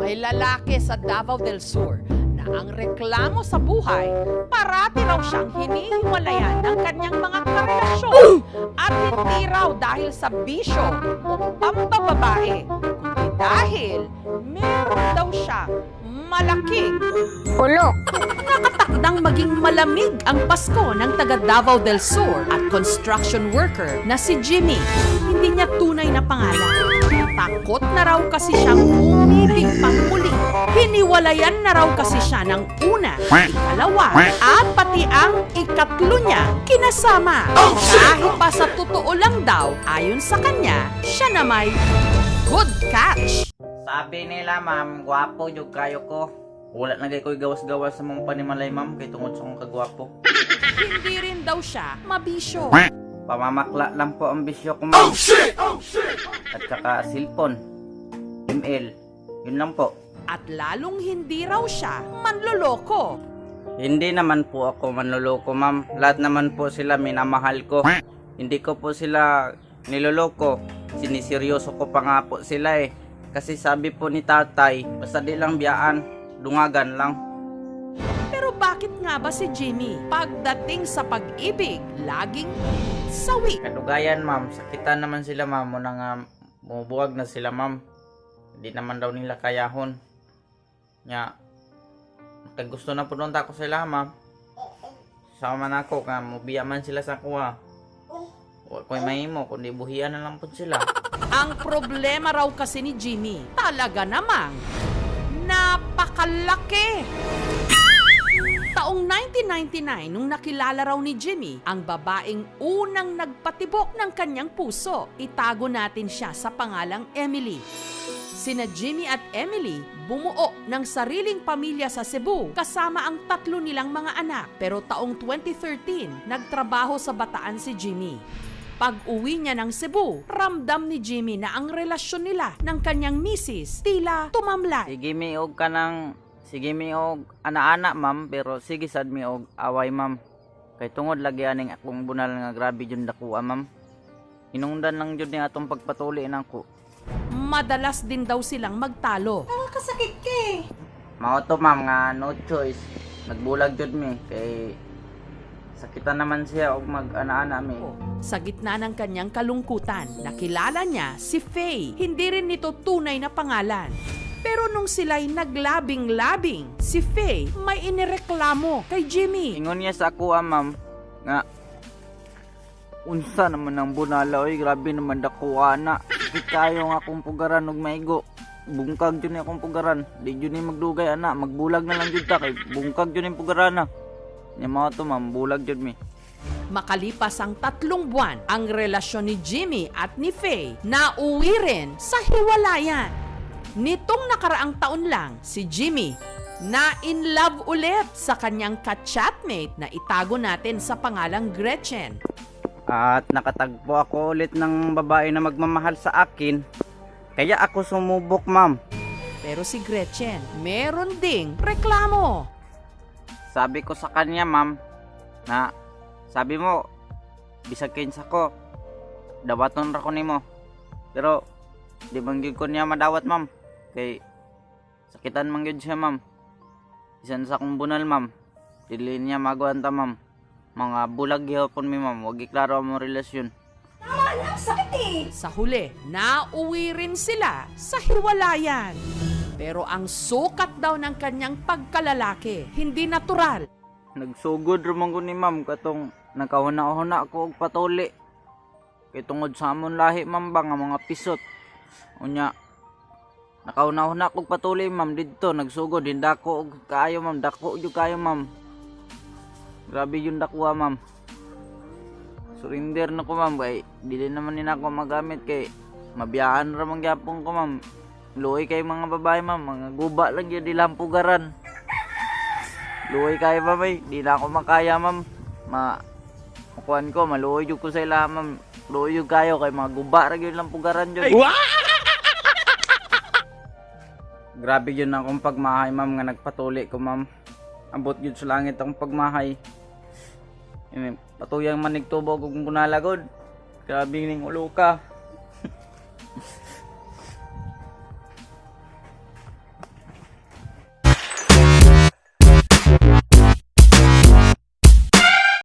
May lalaki sa Davao del Sur na ang reklamo sa buhay, parati raw siyang hinihiwalayan ng kanyang mga karelasyon at hindi raw dahil sa bisyo o pambababae, kundi dahil meron daw siya malaking Ulok. nakatakdang maging malamig ang Pasko ng taga Davao del Sur at construction worker na si Jimmy. Hindi niya tunay na pangalan. Takot na raw kasi siyang umibig pangmuli. Hiniwalayan na raw kasi siya ng una, ikalawa, at pati ang ikatlo niya kinasama. Kahit pa sa totoo lang daw, ayon sa kanya, siya na may good catch. Sabi nila, ma'am, gwapo yung kayo ko. Wala na kayo gawas-gawas sa mong panimalay, ma'am, kay tungod sa kong kagwapo. Hindi rin daw siya mabisyo. Pamamakla lang po ang bisyo ko, ma'am. At saka cellphone, email, yun lang po. At lalong hindi raw siya manloloko. Hindi naman po ako manloloko, ma'am. Lahat naman po sila minamahal ko. Hindi ko po sila niloloko. Siniseryoso ko pa nga po sila eh. Kasi sabi po ni tatay, basta di lang biyaan, dungagan lang. Pero bakit nga ba si Jimmy, pagdating sa pag-ibig, laging sawi? Kadugayan, ma'am. Sakitan naman sila, ma'am. Muna nga, bumubuwag na sila, ma'am. Hindi naman daw nila kayahon. Nya, kag gusto na pununta ko sila, ma'am. Sama na ako, ka mubiya man sila sa kuha. Huwag ko'y mahimo, kundi buhian na lang po sila. Ang problema raw kasi ni Jimmy, talaga namang napakalaki. Taong 1999, nung nakilala raw ni Jimmy, ang babaeng unang nagpatibok ng kanyang puso. Itago natin siya sa pangalang Emily. Sina Jimmy at Emily bumuo ng sariling pamilya sa Cebu kasama ang tatlo nilang mga anak. Pero taong 2013, nagtrabaho sa Bataan si Jimmy. Pag-uwi niya ng Cebu, ramdam ni Jimmy na ang relasyon nila ng kanyang misis tila tumamlay. Sige miog ka ng, sige miog ana-ana, ma'am. Pero sige sad miog away, ma'am. Kay tungod lagi aning akong bunal nga grabe yun dakuha, ma'am. Hinungdan lang yun ni atong pagpatuli nako. Madalas din daw silang magtalo. Nakakasakit ka eh. Mao to, ma'am, nga no choice. Nagbulag jud mi kay sakitan naman siya og mag-ana-ana mi. Sa gitna ng kanyang kalungkutan, nakilala niya si Faye. Hindi rin nito tunay na pangalan. Pero nung sila'y naglabing-labing, si Faye may inireklamo kay Jimmy. Ingon niya sa ako, ma'am, nga unsa naman ang bunala, oy, grabe naman dakuha na. Di kayo nga akong pugaran og maigo. Bungkag jud ni akong pugaran. Di jud ni magdugay ana, magbulag na lang jud ta kay bungkag jud ni pugaran na. Nya mao to, ma'am, bulag jud mi. Makalipas ang 3 buwan, ang relasyon ni Jimmy at ni Faye nauwi rin sa hiwalayan. Nitong nakaraang taon lang, si Jimmy na in love ulit sa kanyang ka-chatmate na itago natin sa pangalang Gretchen. At nakatagpo ako ulit ng babae na magmamahal sa akin. Kaya ako sumubok, ma'am. Pero si Gretchen, meron ding reklamo. Sabi ko sa kanya, ma'am, na sabi mo, bisag kinsa ko, dawaton ra ko nimo. Pero di man gyud ko niya madawat, ma'am. Kay sakitan man gyud siya, ma'am. Isan sa akong bunal, ma'am. Dili niya magwanta, ma'am. Mga bulag gyapon mi, ma'am. Wag iklaro ang mong relasyon. Tama na, sakit eh. Sa huli, nauwi rin sila sa hiwalayan. Pero ang sukat daw ng kanyang pagkalalaki, hindi natural. Nagsugod ramon ko ni ma'am katong nakahuna-huna ako og patuli. Kay tungod sa amon lahi, ma'am, ba nga mga pisot. Unya nakahuna-huna ako og patuli, ma'am, didto nagsugod din dako og kaayo, ma'am, dako jud kayo, ma'am. Grabe yung dakuha, ma'am. Surrender na ko, ma'am, kay dili naman nina ako magamit kay mabiyaan ra man gyapon ko, ma'am. Luoy kay mga babae, ma'am, mga guba lang yun, di lang pugaran. Luoy kayo, ma'am, eh. Di na ako makaya, ma'am. Makuhan ko, maluoy yun ko sa ila, ma'am. Luoy yun kayo, kay mga guba lang yun lang pugaran yun. Grabe yun akong pagmahay, ma'am, nga nagpatuli ko, ma'am. Abot yun sa langit akong pagmahay. Patuyang manigtubog kung bunalagod. Grabe ning ulo ka.